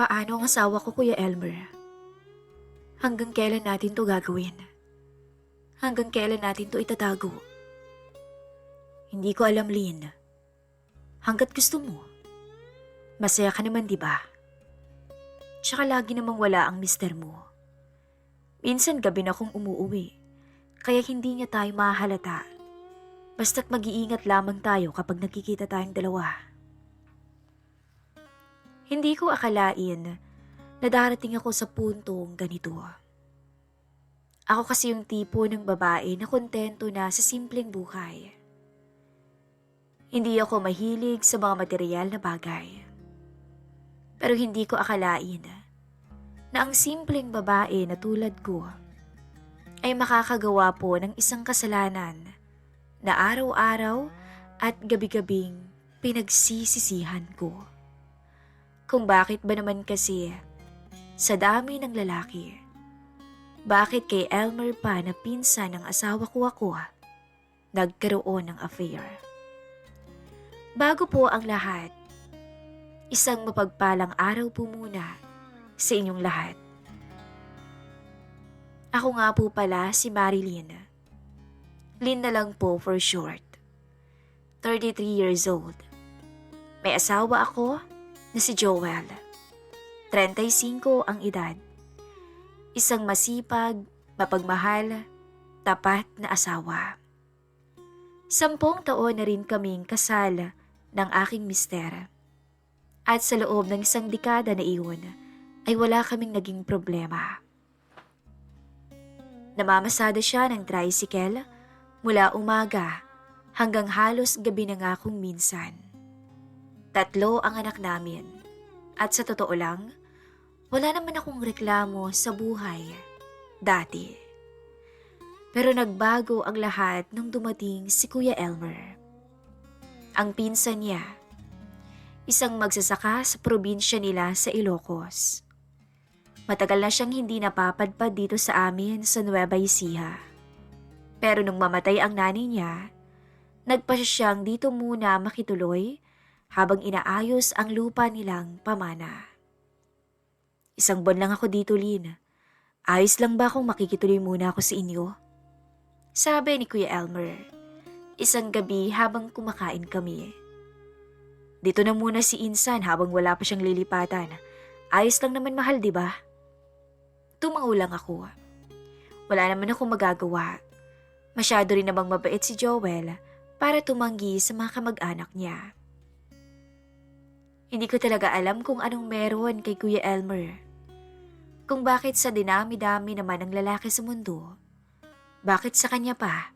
paano ang asawa ko, Kuya Elmer? Hanggang kailan natin to gagawin? Hanggang kailan natin to itatago? Hindi ko alam, Lynn. Hanggat gusto mo. Masaya ka naman, di ba? Tsaka lagi namang wala ang mister mo. Minsan gabi na akong umuuwi, kaya hindi niya tayo mahalata. Basta't mag-iingat lamang tayo kapag nakikita tayong dalawa. Hindi ko akalain na darating ako sa puntong ganito. Ako kasi yung tipo ng babae na kontento na sa simpleng buhay. Hindi ako mahilig sa mga material na bagay. Pero hindi ko akalain na ang simpleng babae na tulad ko ay makakagawa po ng isang kasalanan na araw-araw at gabi-gabing pinagsisisihan ko. Kung bakit ba naman kasi sa dami ng lalaki, bakit kay Elmer pa na pinsan ng asawa ko ako nagkaroon ng affair? Bago po ang lahat, isang mapagpalang araw po muna sa inyong lahat. Ako nga po pala si Marilyn. Lynn na lang po for short. 33 years old. May asawa ako na si Joel. 35 ang edad. Isang masipag, mapagmahal, tapat na asawa. 10 taon na rin kaming kasal ng aking mister. At sa loob ng isang dekada na iyon, ay wala kaming naging problema. Namamasada siya ng tricycle mula umaga hanggang halos gabi na nga kung minsan. 3 ang anak namin. At sa totoo lang, wala naman akong reklamo sa buhay dati. Pero nagbago ang lahat nung dumating si Kuya Elmer. Ang pinsan niya, isang magsasaka sa probinsya nila sa Ilocos. Matagal na siyang hindi napapadpad dito sa amin sa Nueva Ecija. Pero nung mamatay ang nanay niya, nagpasya siyang dito muna makituloy habang inaayos ang lupa nilang pamana. 1 buwan lang ako dito, Lynn. Ayos lang ba kung makikituloy muna ako sa inyo? Sabi ni Kuya Elmer, isang gabi habang kumakain kami. Dito na muna si Insan habang wala pa siyang lilipatan. Ayos lang naman, mahal, di ba? Tumango lang ako. Wala naman akong magagawa. Masyado rin namang mabait si Joel para tumanggi sa mga kamag-anak niya. Hindi ko talaga alam kung anong meron kay Kuya Elmer. Kung bakit sa dinami-dami naman ng lalaki sa mundo, bakit sa kanya pa,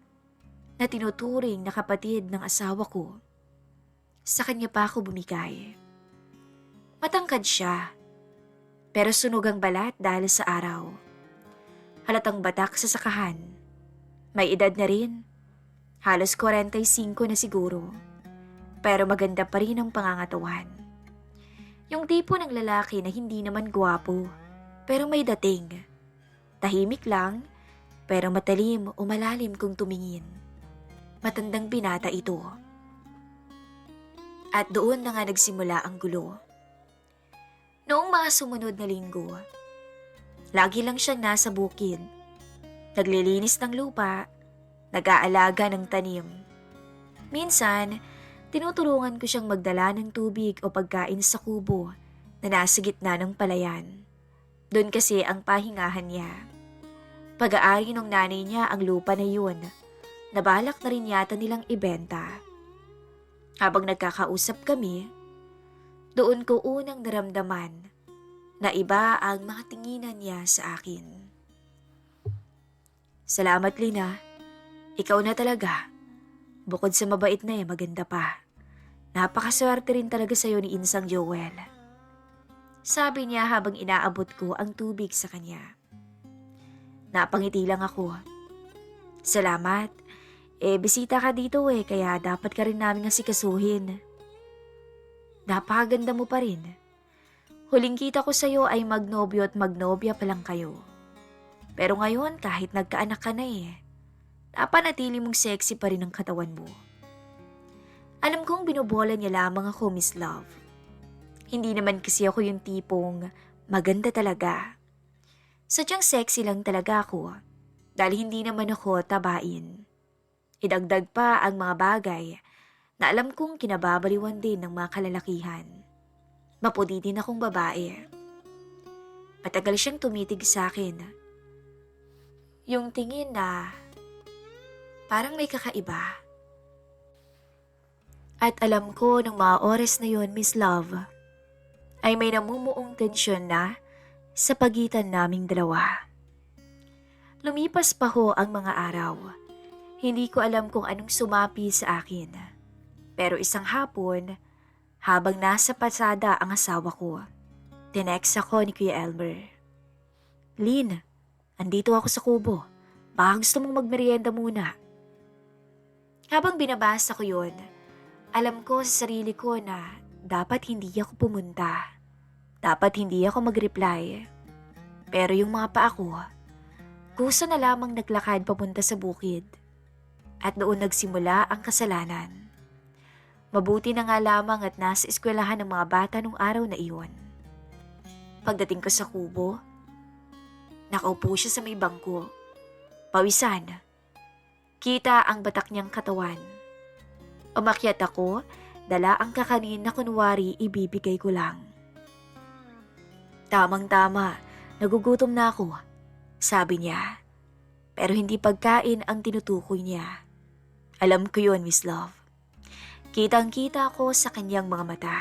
na tinuturing na kapatid ng asawa ko, sa kanya pa ako bumigay. Matangkad siya, pero sunog ang balat dahil sa araw. Halatang batak sa sakahan. May edad na rin, halos 45 na siguro, pero maganda pa rin ang pangangatawan. Yung tipo ng lalaki na hindi naman gwapo, pero may dating. Tahimik lang, pero matalim o malalim kung tumingin. Matandang binata ito. At doon na nga nagsimula ang gulo. Noong mga sumunod na linggo, lagi lang siyang nasa bukid. Naglilinis ng lupa, nag-aalaga ng tanim. Minsan, tinutulungan ko siyang magdala ng tubig o pagkain sa kubo na nasa gitna ng palayan. Doon kasi ang pahingahan niya. Pag-aari ng nanay niya ang lupa na yun. Nabalak na rin yata nilang ibenta. Habang nagkakausap kami, doon ko unang naramdaman na iba ang mga tinginan niya sa akin. Salamat, Lina. Ikaw na talaga. Bukod sa mabait na maganda pa. Napakaswerte rin talaga sa'yo ni Insang Joel. Sabi niya habang inaabot ko ang tubig sa kanya. Napangiti lang ako. Salamat. Bisita ka dito kaya dapat ka rin namin asikasuhin. Napakaganda mo pa rin. Huling kita ko sa'yo ay magnobyo at magnobya pa lang kayo. Pero ngayon kahit nagkaanak ka na napanatili mong sexy pa rin ang katawan mo. Alam kong binobola niya lamang ako, Miss Love. Hindi naman kasi ako yung tipong maganda talaga. Sadyang sexy lang talaga ako dahil hindi naman ako tabain. Idagdag pa ang mga bagay na alam kong kinababaliwan din ng mga kalalakihan. Maputi din akong babae. Matagal siyang tumitig sa akin. Yung tingin na parang may kakaiba. At alam ko nung mga oras na yun, Miss Love, ay may namumuong tensyon na sa pagitan naming dalawa. Lumipas pa ho ang mga araw. Hindi ko alam kung anong sumapi sa akin. Pero isang hapon, habang nasa pasada ang asawa ko, tinext ako ni Kuya Elmer. Lynn, andito ako sa kubo. Baka gusto mong magmerienda muna. Habang binabasa ko yun, alam ko sa sarili ko na dapat hindi ako pumunta. Dapat hindi ako mag-reply. Pero yung mga paa ko, kusa na lamang naglakad papunta sa bukid. At doon nagsimula ang kasalanan. Mabuti na nga lamang at nasa eskwelahan ng mga bata nung araw na iyon. Pagdating ko sa kubo, nakaupo siya sa may bangko. Pawisan. Kita ang batak niyang katawan. Umakyat ako, dala ang kakanin na kunwari ibibigay ko lang. Tamang-tama, nagugutom na ako, sabi niya. Pero hindi pagkain ang tinutukoy niya. Alam ko yun, Miss Love. Kitang-kita ko sa kanyang mga mata.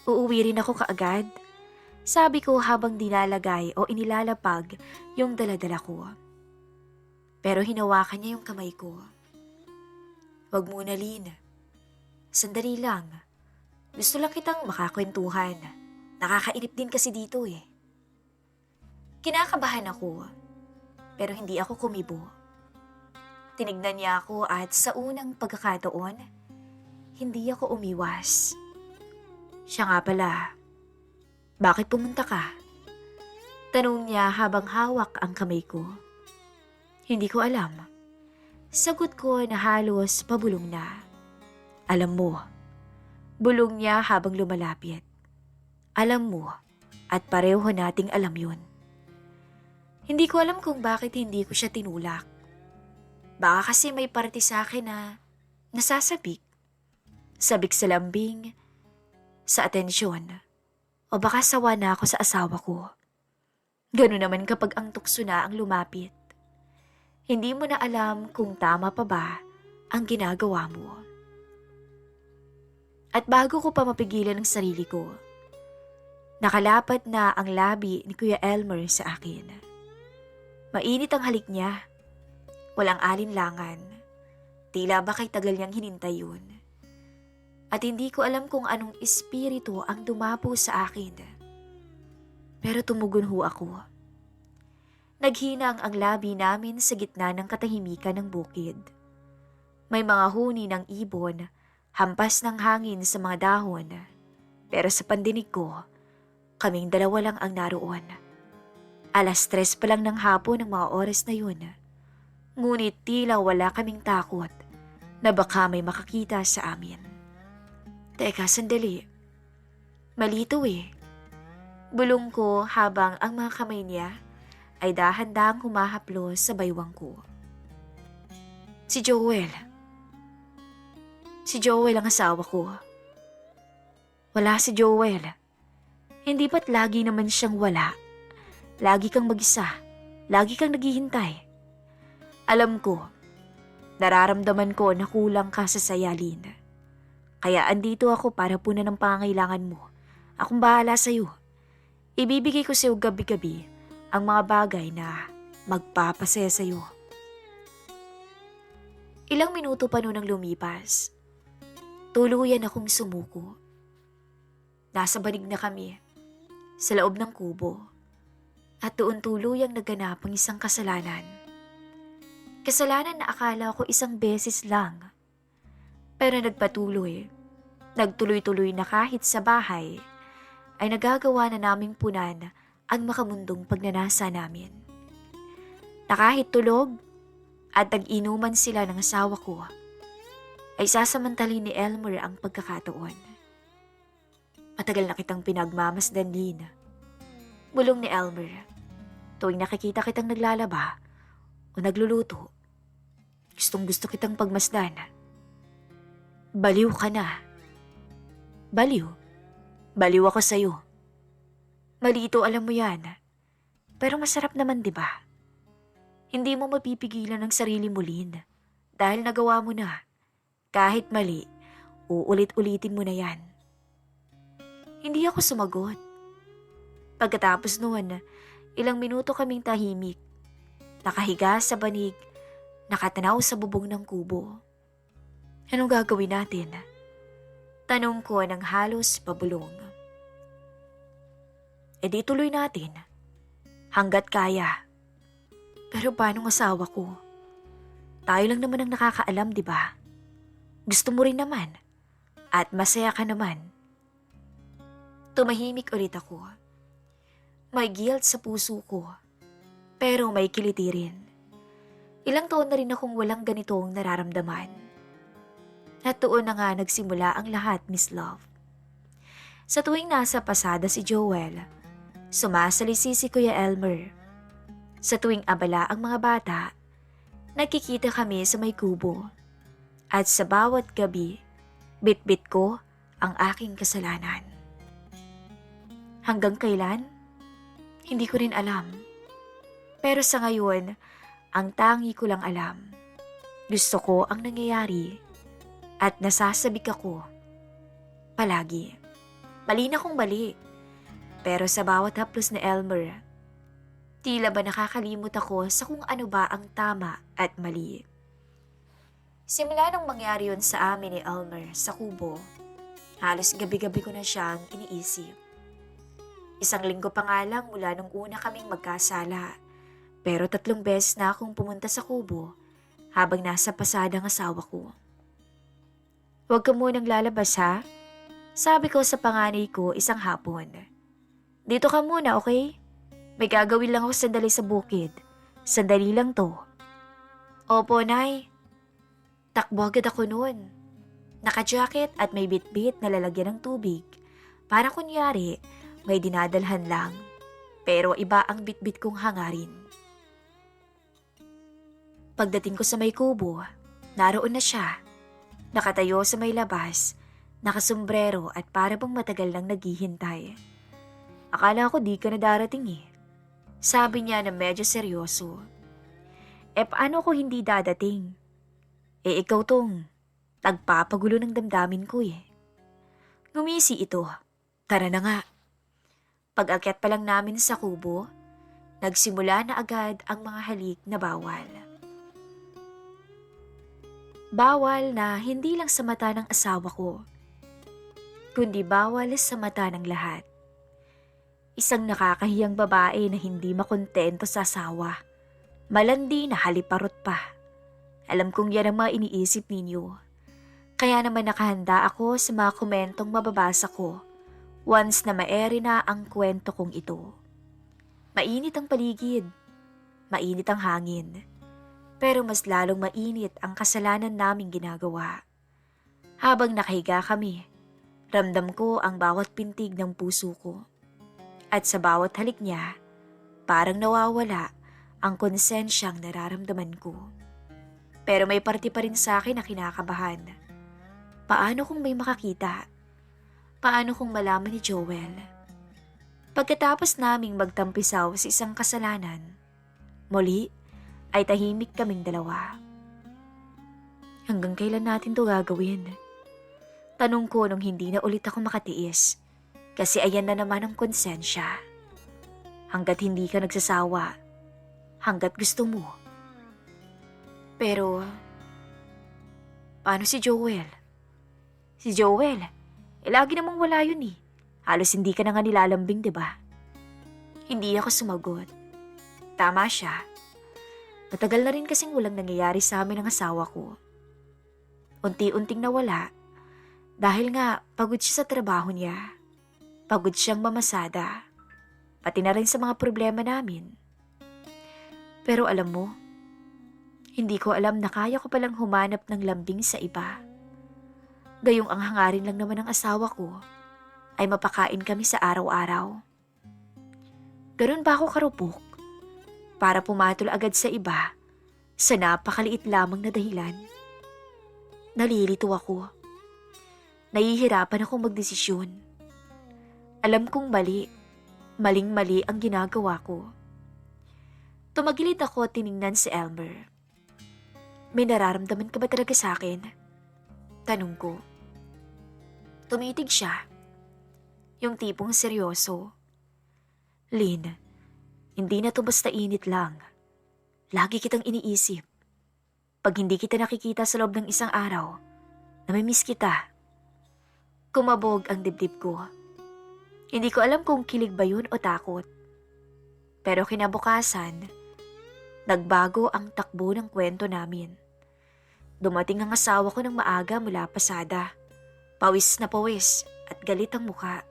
Uuwi rin ako kaagad, sabi ko habang dinalagay o inilalapag yung daladala ko. Pero hinawakan niya yung kamay ko. Wag muna, Lynn. Sandali lang. Gusto lang kitang makakwentuhan. Nakakainip din kasi dito eh. Kinakabahan ako, pero hindi ako kumibo. Tinignan niya ako at sa unang pagkakataon, hindi ako umiwas. Siya nga pala, bakit pumunta ka? Tanong niya habang hawak ang kamay ko. Hindi ko alam. Sagot ko na halos pabulong na. Alam mo, bulong niya habang lumalapit. Alam mo, at pareho nating alam yun. Hindi ko alam kung bakit hindi ko siya tinulak. Baka kasi may parte sa akin na nasasabik. Sabik sa lambing, sa atensyon, o baka sawa na ako sa asawa ko. Gano'n naman kapag ang tukso na ang lumapit. Hindi mo na alam kung tama pa ba ang ginagawa mo. At bago ko pa mapigilan ang sarili ko, nakalapat na ang labi ni Kuya Elmer sa akin. Mainit ang halik niya. Walang alinlangan. Tila ba kay tagal niyang hinintay yun. At hindi ko alam kung anong espiritu ang dumapo sa akin. Pero tumugon ho ako. Naghinang ang labi namin sa gitna ng katahimikan ng bukid. May mga huni ng ibon, hampas ng hangin sa mga dahon. Pero sa pandinig ko, kaming dalawa lang ang naroon. 3:00 pa lang ng hapon ng mga oras na yun. Ngunit tila wala kaming takot na baka may makakita sa amin. Teka, sandali. Malito eh. Bulong ko habang ang mga kamay niya ay dahan-dahang humahaplos sa baywang ko. Si Joel. Si Joel ang asawa ko. Wala si Joel. Hindi ba't lagi naman siyang wala? Lagi kang mag-isa. Lagi kang naghihintay. Alam ko, nararamdaman ko na kulang ka sa saya, Lynn. Kaya andito ako para punan ng pangangailangan mo. Akong bahala sa'yo. Ibibigay ko sa'yo gabi-gabi ang mga bagay na magpapasaya sa'yo. Ilang minuto pa noon ang lumipas. Tuluyan akong sumuko. Nasa banig na kami, sa loob ng kubo. At doon tuluyang naganap ang isang kasalanan. Kasalanan na akala ko isang beses lang. Pero nagpatuloy. Nagtuloy-tuloy na kahit sa bahay ay nagagawa na naming punan ang makamundong pagnanasa namin. Na kahit tulog at nag-inuman sila ng asawa ko, ay sasamantalin ni Elmer ang pagkakataon. Matagal na kitang pinagmamasdan, Lynn. Bulong ni Elmer. Tuwing nakikita kitang naglalaba o nagluluto, gustong gusto kitang pagmasdan. Baliw ka na. Baliw? Baliw ako sa'yo. Malito, alam mo yan. Pero masarap naman, di ba? Hindi mo mapipigilan ang sarili mo, Lynn. Dahil nagawa mo na. Kahit mali, uulit-ulitin mo na yan. Hindi ako sumagot. Pagkatapos noon, ilang minuto kaming tahimik. Nakahiga sa banig, nakatanaw sa bubong ng kubo. Anong gagawin natin? Tanong ko ng halos pabulong. E di tuloy natin. Hanggat kaya. Pero paano ang asawa ko? Tayo lang naman ang nakakaalam, di ba? Gusto mo rin naman. At masaya ka naman. Tumahimik ulit ako. May guilt sa puso ko. Pero may kiliti rin. Ilang taon na rin akong walang ganitong nararamdaman. At doon na nga nagsimula ang lahat, Miss Love. Sa tuwing nasa pasada si Joel, sumasalisi si Kuya Elmer. Sa tuwing abala ang mga bata, nagkikita kami sa may kubo. At sa bawat gabi, bit-bit ko ang aking kasalanan. Hanggang kailan? Hindi ko rin alam. Pero sa ngayon, ang tangi ko lang alam. Gusto ko ang nangyayari at nasasabik ako. Palagi. Mali na kong mali. Pero sa bawat haplos na Elmer, tila ba nakakalimot ako sa kung ano ba ang tama at mali. Simula nung mangyari yun sa amin ni Elmer sa kubo, halos gabi-gabi ko na siyang iniisip. Isang linggo pa nga lang mula nung una kaming magkasala, pero 3 beses na akong pumunta sa kubo habang nasa pasada ang asawa ko. Huwag ka munang lalabas, ha? Sabi ko sa panganay ko isang hapon. Dito ka muna, okay? May gagawin lang ako sandali sa bukid. Sandali lang to. Opo, Nay. Takbo agad ako noon. Naka-jacket at may bit-bit na lalagyan ng tubig. Para kunyari, may dinadalhan lang. Pero iba ang bit-bit kong hangarin. Pagdating ko sa may kubo, naroon na siya. Nakatayo sa may labas, nakasombrero at para bang matagal lang naghihintay. Akala ko di ka na darating eh. Sabi niya na medyo seryoso. E paano ko hindi dadating? Eh ikaw tong nagpapagulo ng damdamin ko eh. Ngumisi ito. Tara na nga. Pag-akyat pa lang namin sa kubo, nagsimula na agad ang mga halik na bawal. Bawal na hindi lang sa mata ng asawa ko, kundi bawal sa mata ng lahat. Isang nakakahiyang babae na hindi makontento sa asawa. Malandi na haliparot pa. Alam kong yan ang mga iniisip ninyo. Kaya naman nakahanda ako sa mga komentong mababasa ko once na maeri na ang kwento kong ito. Mainit ang paligid. Mainit ang hangin. Pero mas lalong mainit ang kasalanan naming ginagawa. Habang nakahiga kami, ramdam ko ang bawat pintig ng puso ko. At sa bawat halik niya, parang nawawala ang konsensyang nararamdaman ko. Pero may parte pa rin sa akin na kinakabahan. Paano kung may makakita? Paano kung malaman ni Joel? Pagkatapos naming magtampisaw sa isang kasalanan, muli ay tahimik kaming dalawa. Hanggang kailan natin to gagawin? Tanong ko nung hindi na ulit ako makatiis. Kasi ayan na naman ang konsensya. Hanggat hindi ka nagsasawa, hanggat gusto mo. Pero, paano si Joel? Si Joel, lagi namang wala yun eh. Halos hindi ka na nga nilalambing, diba? Hindi ako sumagot. Tama siya. Matagal na rin kasing walang nangyayari sa amin ng asawa ko. Unti-unting nawala dahil nga pagod siya sa trabaho niya. Pagod siyang mamasada, pati na rin sa mga problema namin. Pero alam mo, hindi ko alam na kaya ko palang humanap ng lambing sa iba. Gayong ang hangarin lang naman ng asawa ko ay mapakain kami sa araw-araw. Ganun ba ako karupok? Para pumatol agad sa iba sa napakaliit lamang na dahilan? Nalilito ako. Nahihirapan akong magdesisyon. Alam kong mali, maling-mali ang ginagawa ko. Tumagilid ako at tiningnan si Elmer. May nararamdaman ka ba talaga sa akin? Tanong ko. Tumitig siya. Yung tipong seryoso. Lynn, hindi na to basta init lang. Lagi kitang iniisip. Pag hindi kita nakikita sa loob ng isang araw, namimiss kita. Kumabog ang dibdib ko. Hindi ko alam kung kilig ba yun o takot. Pero kinabukasan, nagbago ang takbo ng kwento namin. Dumating ang asawa ko ng maaga mula pasada. Pawis na pawis at galit ang mukha.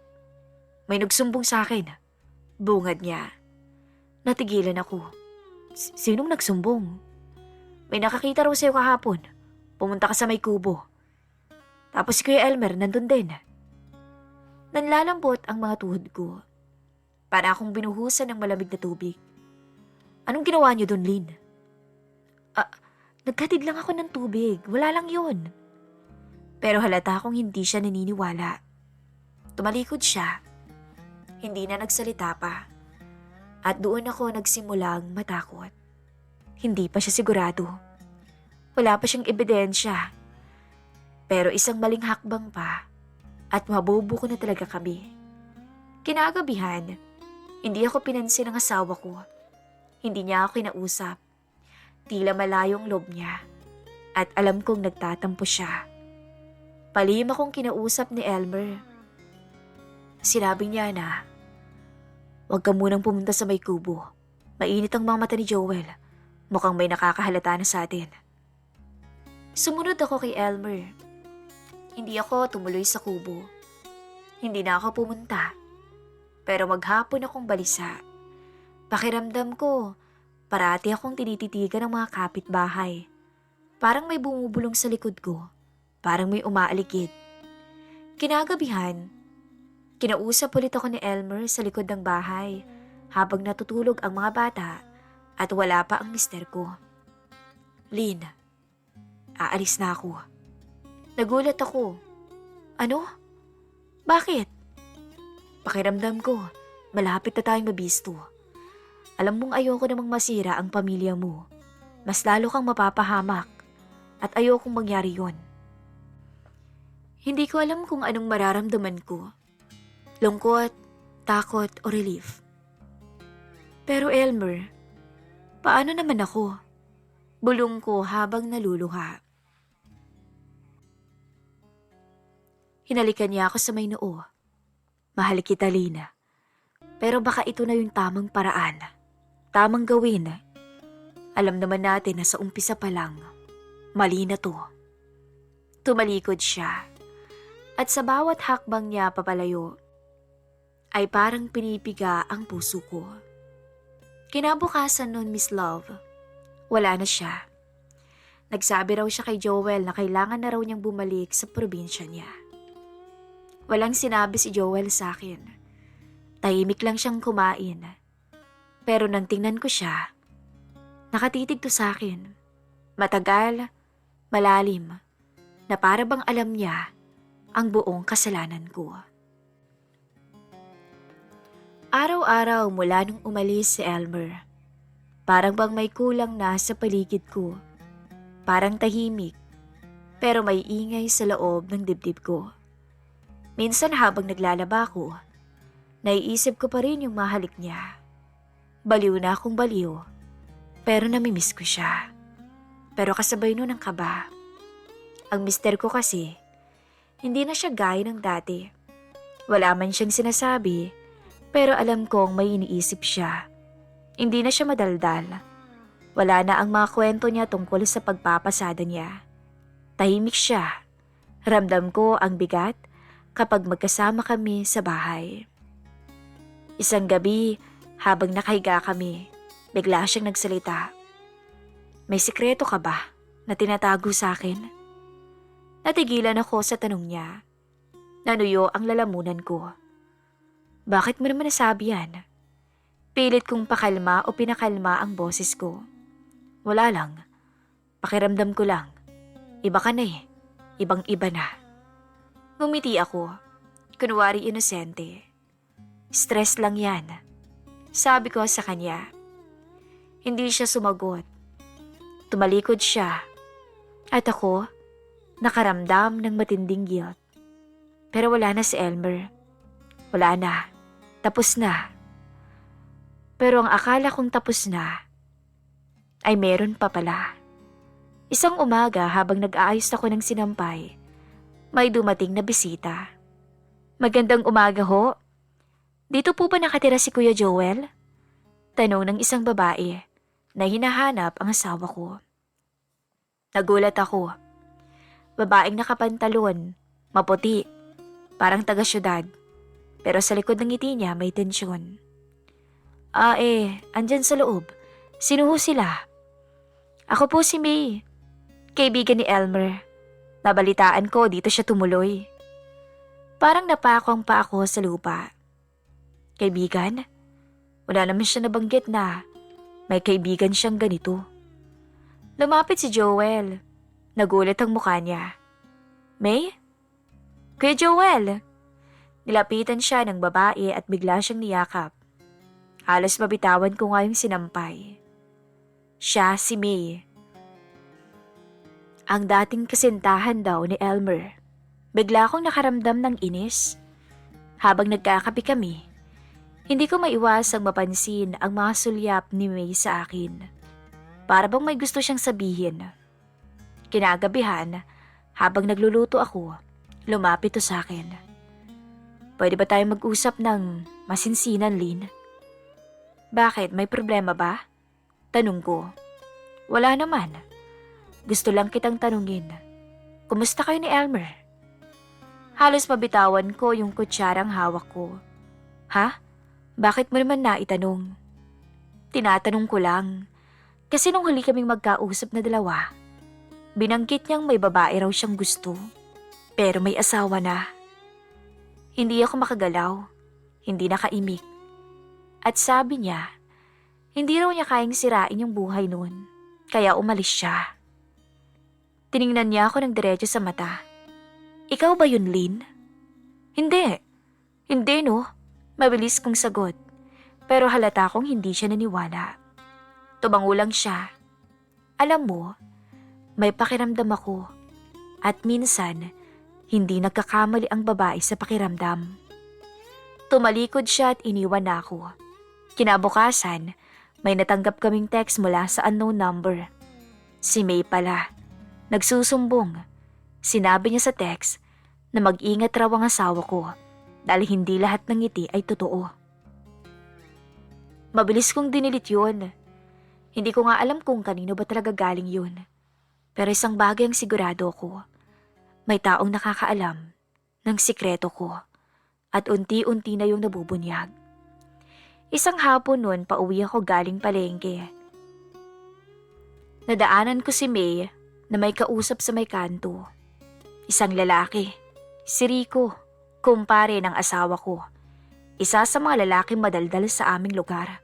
May nagsumbong sa akin. Bungad niya. Natigilan ako. Sinong nagsumbong? May nakakita raw sa'yo kahapon. Pumunta ka sa may kubo. Tapos si Kuya Elmer nandun din. Nanlalambot ang mga tuhod ko. Para akong binuhusan ng malamig na tubig. Anong ginawa niyo dun, Lynn? Naghatid lang ako ng tubig. Wala lang yun. Pero halata akong hindi siya naniniwala. Tumalikod siya. Hindi na nagsalita pa. At doon ako nagsimulang matakot. Hindi pa siya sigurado. Wala pa siyang ebidensya. Pero isang maling hakbang pa at mabobo ko na talaga kami. Kinagabihan, hindi ako pinansin ng asawa ko. Hindi niya ako kinausap. Tila malayo ang loob niya. At alam kong nagtatampo siya. Palihim akong kinausap ni Elmer. Sinabi niya na, "Huwag ka munang pumunta sa may kubo. Mainit ang mga mata ni Joel. Mukhang may nakakahalata na sa atin." Sumunod ako kay Elmer. Hindi ako tumuloy sa kubo. Hindi na ako pumunta. Pero maghapon akong balisa. Pakiramdam ko, parati akong tinititigan ng mga kapitbahay. Parang may bumubulong sa likod ko. Parang may umaaligid. Kinagabihan, kinausap ulit ako ni Elmer sa likod ng bahay habang natutulog ang mga bata at wala pa ang mister ko. "Lynn, aalis na ako." Nagulat ako. "Ano? Bakit?" Pakiramdam ko, malapit na tayong mabisto. Alam mong ayoko namang masira ang pamilya mo. Mas lalo kang mapapahamak at ayokong mangyari yon. Hindi ko alam kung anong mararamdaman ko. Lungkot, takot o relief. Pero Elmer, paano naman ako? Bulong ko habang naluluha. Hinalikan niya ako sa may noo. "Mahal kita, Lina. Pero baka ito na yung tamang paraan. Tamang gawin. Alam naman natin na sa umpisa pa lang, mali na to." Tumalikod siya. At sa bawat hakbang niya papalayo, ay parang pinipiga ang puso ko. Kinabukasan nun, Miss Love, wala na siya. Nagsabi raw siya kay Joel na kailangan na raw niyang bumalik sa probinsya niya. Walang sinabi si Joel sa akin. Tahimik lang siyang kumain. Pero nang tingnan ko siya, nakatitig to sa akin. Matagal, malalim, na para bang alam niya ang buong kasalanan ko. Araw-araw mula nung umalis si Elmer, parang bang may kulang na sa paligid ko. Parang tahimik, pero may ingay sa loob ng dibdib ko. Minsan habang naglalaba ko, naiisip ko pa rin yung mahalik niya. Baliw na akong baliw, pero namimiss ko siya. Pero kasabay nun ang kaba. Ang mister ko kasi, hindi na siya gaya ng dati. Wala man siyang sinasabi, pero alam kong may iniisip siya. Hindi na siya madaldal. Wala na ang mga kwento niya tungkol sa pagpapasada niya. Tahimik siya. Ramdam ko ang bigat kapag magkasama kami sa bahay. Isang gabi, habang nakahiga kami, bigla siyang nagsalita. "May sikreto ka ba na tinatago sa akin?" Natigilan ako sa tanong niya. Nanuyo ang lalamunan ko. Bakit mo naman nasabi yan? Pilit kong pakalma o pinakalma ang boses ko. Wala lang. Pakiramdam ko lang. Iba ka na eh. Ibang-iba na. Ngumiti ako. Kunwari inosente. Stress lang yan. Sabi ko sa kanya. Hindi siya sumagot. Tumalikod siya. At ako, nakaramdam ng matinding guilt. Pero wala na si Elmer. Wala na. Tapos na. Pero ang akala kong tapos na, ay meron pa pala. Isang umaga habang nag-aayos ako ng sinampay, may dumating na bisita. Magandang umaga ho. Dito po ba nakatira si Kuya Joel? Tanong ng isang babae na hinahanap ang asawa ko. Nagulat ako. Babaeng nakapantalon, maputi, parang taga-syudad. Pero sa likod ng ngiti niya may tensyon. Andyan sa loob. Sino ho sila? Ako po si May. Kaibigan ni Elmer. Nabalitaan ko dito siya tumuloy. Parang napakong pa ako sa lupa. Kaibigan? Wala naman siya nabanggit na may kaibigan siyang ganito. Lumapit si Joel. Nagulat ang mukha niya. May? Kuya Joel! Nilapitan siya ng babae at bigla siyang niyakap. Halos mabitawan ko nga yung sinampay. Siya si May. Ang dating kasintahan daw ni Elmer. Bigla akong nakaramdam ng inis. Habang nagkakape kami, hindi ko maiwasang mapansin ang mga sulyap ni May sa akin. Para bang may gusto siyang sabihin. Kinagabihan, habang nagluluto ako, lumapit to sa akin. Pwede ba tayo mag-usap ng masinsinan, Lynn? Bakit? May problema ba? Tanong ko. Wala naman. Gusto lang kitang tanungin. Kumusta kayo ni Elmer? Halos mabitawan ko yung kutsarang hawak ko. Ha? Bakit mo naman naitanong? Tinatanong ko lang. Kasi nung huli kaming magkausap na dalawa, binanggit niyang may babae raw siyang gusto. Pero may asawa na. Hindi ako makagalaw. Hindi nakaimik. At sabi niya, hindi raw niya kayang sirain yung buhay noon, kaya umalis siya. Tiningnan niya ako ng diretso sa mata. Ikaw ba yun, Lynn? Hindi. Hindi, no? Mabilis kong sagot. Pero halata kong hindi siya naniwala. Tumango lang siya. Alam mo, may pakiramdam ako. At minsan, hindi nagkakamali ang babae sa pakiramdam. Tumalikod siya at iniwan na ako. Kinabukasan, may natanggap kaming text mula sa unknown number. Si May pala. Nagsusumbong. Sinabi niya sa text na mag-ingat raw ang asawa ko dahil hindi lahat ng ngiti ay totoo. Mabilis kong dinilit yun. Hindi ko nga alam kung kanino ba talaga galing yun. Pero isang bagay ang sigurado ko. May taong nakakaalam ng sikreto ko at unti-unti na yung nabubunyag. Isang hapon nun, pauwi ako galing palengke. Nadaanan ko si May na may kausap sa may kanto. Isang lalaki, si Rico, kumpare ng asawa ko. Isa sa mga lalaking madaldal sa aming lugar.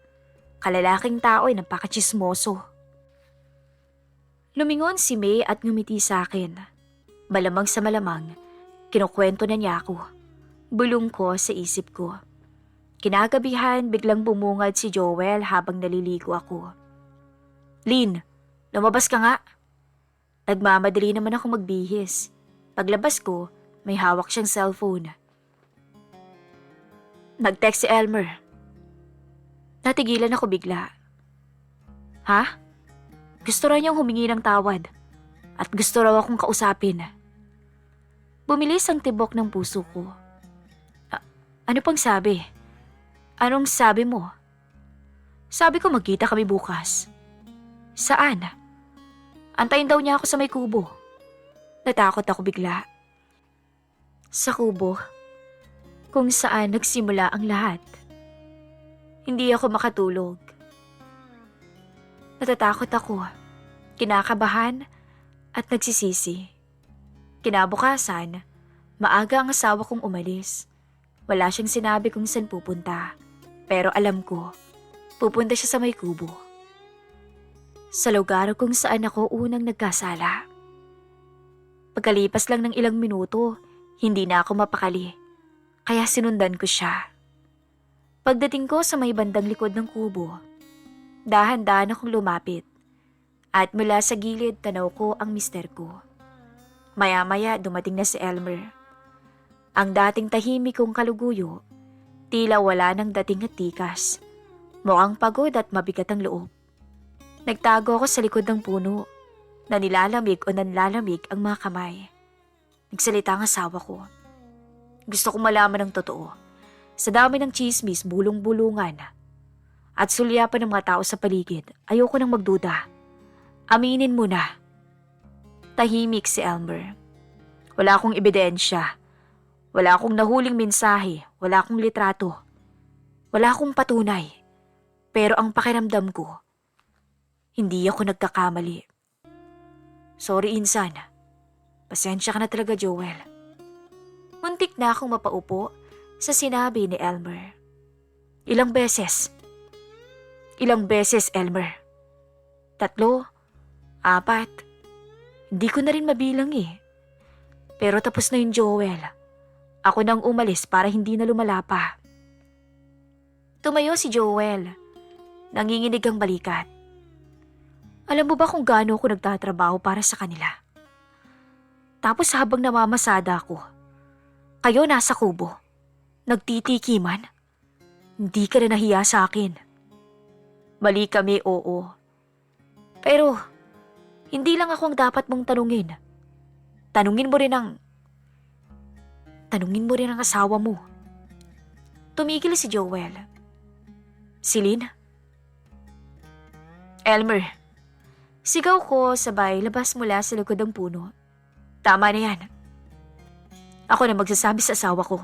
Kalalaking tao ay napakachismoso. Lumingon si May at ngumiti sa akin. Malamang sa malamang, kinukwento na niya ako. Bulong ko sa isip ko. Kinagabihan, biglang bumungad si Joel habang naliligo ako. Lynn, lumabas ka nga. Nagmamadali naman ako magbihis. Paglabas ko, may hawak siyang cellphone. Nag-text si Elmer. Natigilan ako bigla. Ha? Gusto raw niyang humingi ng tawad. At gusto raw akong kausapin. Bumilis ang tibok ng puso ko. Ano pang sabi? Anong sabi mo? Sabi ko magkita kami bukas. Saan? Antayin daw niya ako sa may kubo. Natakot ako bigla. Sa kubo? Kung saan nagsimula ang lahat. Hindi ako makatulog. Natatakot ako. Kinakabahan at nagsisisi. Kinabukasan, Maaga ang asawa kong umalis. Wala siyang sinabi kung saan pupunta. Pero alam ko, pupunta siya sa may kubo. Sa lugar kung saan ako unang nagkasala. Pagkalipas lang ng ilang minuto, hindi na ako mapakali. Kaya sinundan ko siya. Pagdating ko sa may bandang likod ng kubo, dahan-dahan akong lumapit. At mula sa gilid, tanaw ko ang mister ko. Maya-maya dumating na si Elmer. Ang dating tahimik kong kaluguyo, tila wala nang dating at tikas. Mukhang pagod at mabigat ang loob. Nagtago ako sa likod ng puno, na nilalamig o nanlalamig ang mga kamay. Nagsalita ang asawa ko. Gusto ko malaman ng totoo. Sa dami ng chismis, bulong-bulungan, at sulyapan ng mga tao sa paligid, ayoko nang magduda. Aminin mo na. Tahimik si Elmer. Wala akong ebidensya. Wala akong nahuling mensahe. Wala akong litrato. Wala akong patunay. Pero ang pakiramdam ko, hindi ako nagkakamali. Sorry, Insan. Pasensya ka na talaga, Joel. Muntik na akong mapaupo sa sinabi ni Elmer. Ilang beses? Ilang beses, Elmer? 3, 4. Hindi ko na rin mabilang eh. Pero tapos na yung Joel. Ako nang umalis para hindi na lumala pa. Tumayo si Joel. Nanginginig ang balikat. Alam mo ba kung gaano ako nagtatrabaho para sa kanila? Tapos habang namamasada ako, kayo nasa kubo, nagtitikiman, hindi ka na nahiya sa akin. Mali kami, oo. Pero, hindi lang ako ang dapat mong tanungin. Tanungin mo rin ang asawa mo. Tumigil si Joel. Celine? Elmer. Sigaw ko sabay labas mula sa likod ng puno. Tama na yan. Ako na magsasabi sa asawa ko.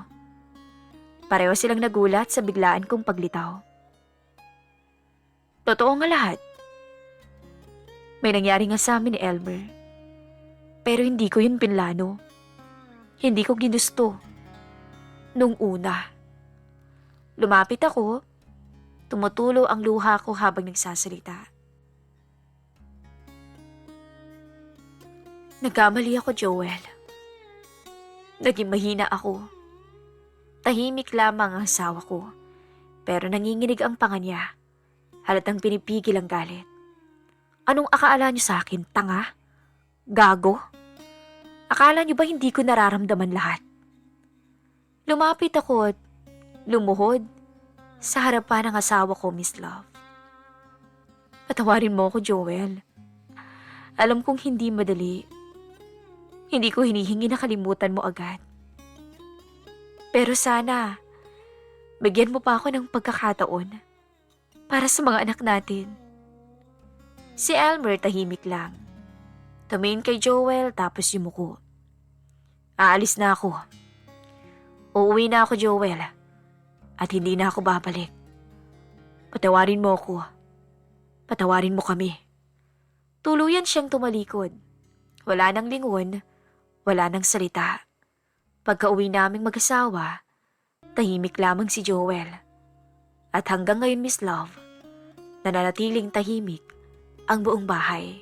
Pareho silang nagulat sa biglaan kong paglitaw. Totoo nga lahat. May nangyari nga sa amin ni Elmer. Pero hindi ko yun pinlano. Hindi ko ginusto. Nung una. Lumapit ako. Tumutulo ang luha ko habang nagsasalita. Nagkamali ako, Joel. Naging mahina ako. Tahimik lamang ang asawa ko. Pero nanginginig ang panga niya. Halatang pinipigil ang galit. Anong akala niyo sa akin? Tanga? Gago? Akala niyo ba hindi ko nararamdaman lahat? Lumapit ako at lumuhod sa harapan ng asawa ko, Miss Love. Patawarin mo ako, Joel. Alam kong hindi madali. Hindi ko hinihingi na kalimutan mo agad. Pero sana, bigyan mo pa ako ng pagkakataon para sa mga anak natin. Si Elmer tahimik lang. Tumingin kay Joel tapos yumuko. Aalis na ako. Uuwi na ako, Joel. At hindi na ako babalik. Patawarin mo ako. Patawarin mo kami. Tuluyan siyang tumalikod. Wala nang lingon, wala nang salita. Pagka-uwi naming mag-asawa, tahimik lamang si Joel. At hanggang ngayon, Miss Love, nananatiling tahimik ang buong bahay.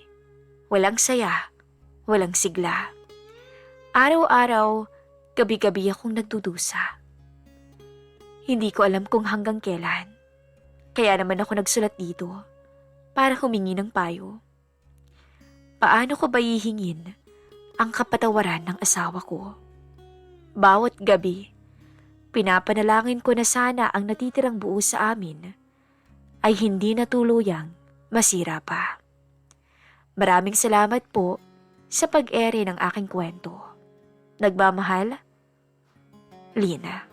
Walang saya, walang sigla. Araw-araw, gabi-gabi akong nagdudusa. Hindi ko alam kung hanggang kailan. Kaya naman ako nagsulat dito para humingi ng payo. Paano ko ba hihingin ang kapatawaran ng asawa ko? Bawat gabi, pinapanalangin ko na sana ang natitirang buo sa amin ay hindi na tuluyang masira pa. Maraming salamat po sa pag-ere ng aking kwento. Nagmamahal, Lina.